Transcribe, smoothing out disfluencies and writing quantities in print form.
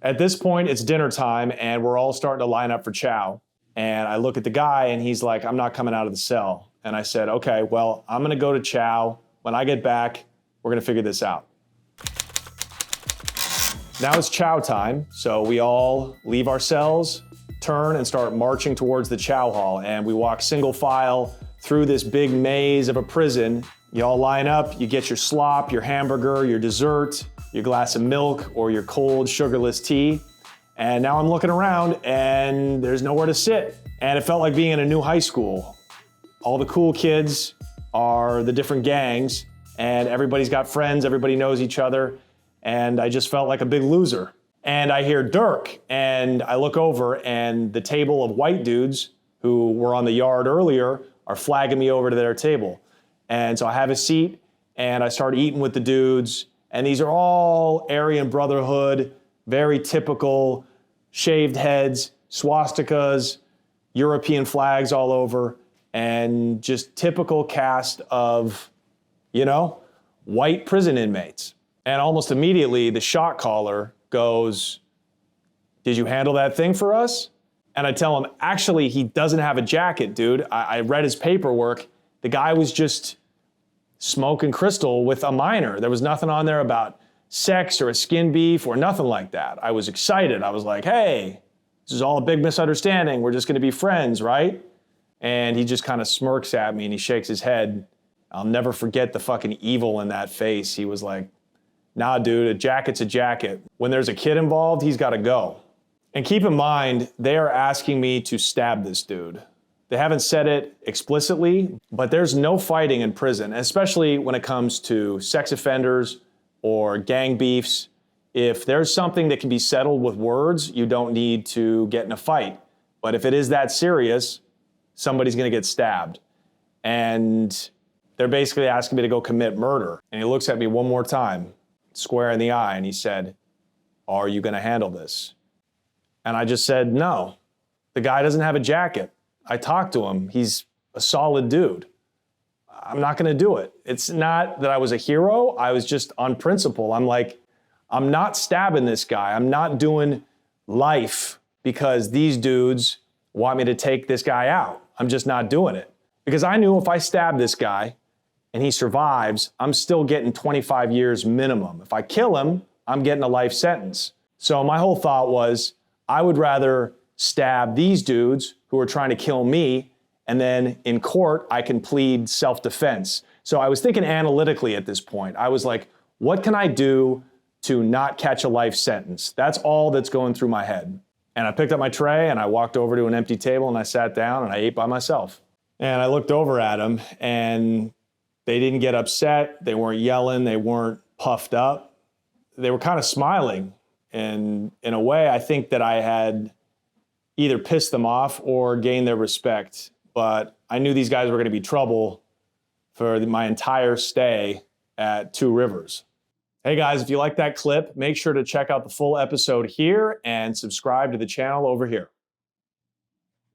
At this point, it's dinner time and we're all starting to line up for chow. And I look at the guy and he's like, I'm not coming out of the cell. And I said, okay, well, I'm gonna go to chow. When I get back, we're gonna figure this out. Now it's chow time, so we all leave our cells, turn and start marching towards the chow hall. And we walk single file through this big maze of a prison. You all line up, you get your slop, your hamburger, your dessert, your glass of milk, or your cold sugarless tea. And now I'm looking around and there's nowhere to sit. And it felt like being in a new high school. All the cool kids are the different gangs and everybody's got friends, everybody knows each other. And I just felt like a big loser. And I hear Dirk and I look over and the table of white dudes who were on the yard earlier are flagging me over to their table. And so I have a seat and I start eating with the dudes. And these are all Aryan Brotherhood, very typical shaved heads, swastikas, European flags all over, and just typical cast of, white prison inmates. And almost immediately the shot caller goes, "Did you handle that thing for us?" And I tell him, actually, he doesn't have a jacket, dude. I read his paperwork. The guy was just smoking crystal with a minor. There was nothing on there about sex or a skin beef or nothing like that. I was excited. I was like, hey, this is all a big misunderstanding. We're just gonna be friends, right? And he just kind of smirks at me and he shakes his head. I'll never forget the fucking evil in that face. He was like, nah, dude, a jacket's a jacket. When there's a kid involved, he's gotta go. And keep in mind, they are asking me to stab this dude. They haven't said it explicitly, but there's no fighting in prison, especially when it comes to sex offenders or gang beefs. If there's something that can be settled with words, you don't need to get in a fight. But if it is that serious, somebody's gonna get stabbed. And they're basically asking me to go commit murder. And he looks at me one more time, square in the eye, and he said, "Are you gonna handle this?" And I just said, no. The guy doesn't have a jacket. I talked to him. He's a solid dude. I'm not gonna do it. It's not that I was a hero. I was just on principle. I'm like, I'm not stabbing this guy. I'm not doing life because these dudes want me to take this guy out. I'm just not doing it. Because I knew if I stab this guy and he survives, I'm still getting 25 years minimum. If I kill him, I'm getting a life sentence. So my whole thought was, I would rather stab these dudes who are trying to kill me, and then in court, I can plead self-defense. So I was thinking analytically at this point. I was like, what can I do to not catch a life sentence? That's all that's going through my head. And I picked up my tray and I walked over to an empty table and I sat down and I ate by myself. And I looked over at them and they didn't get upset. They weren't yelling. They weren't puffed up. They were kind of smiling. And in a way, I think that I had either pissed them off or gained their respect. But I knew these guys were going to be trouble for my entire stay at Two Rivers. Hey guys, if you like that clip, make sure to check out the full episode here and subscribe to the channel over here.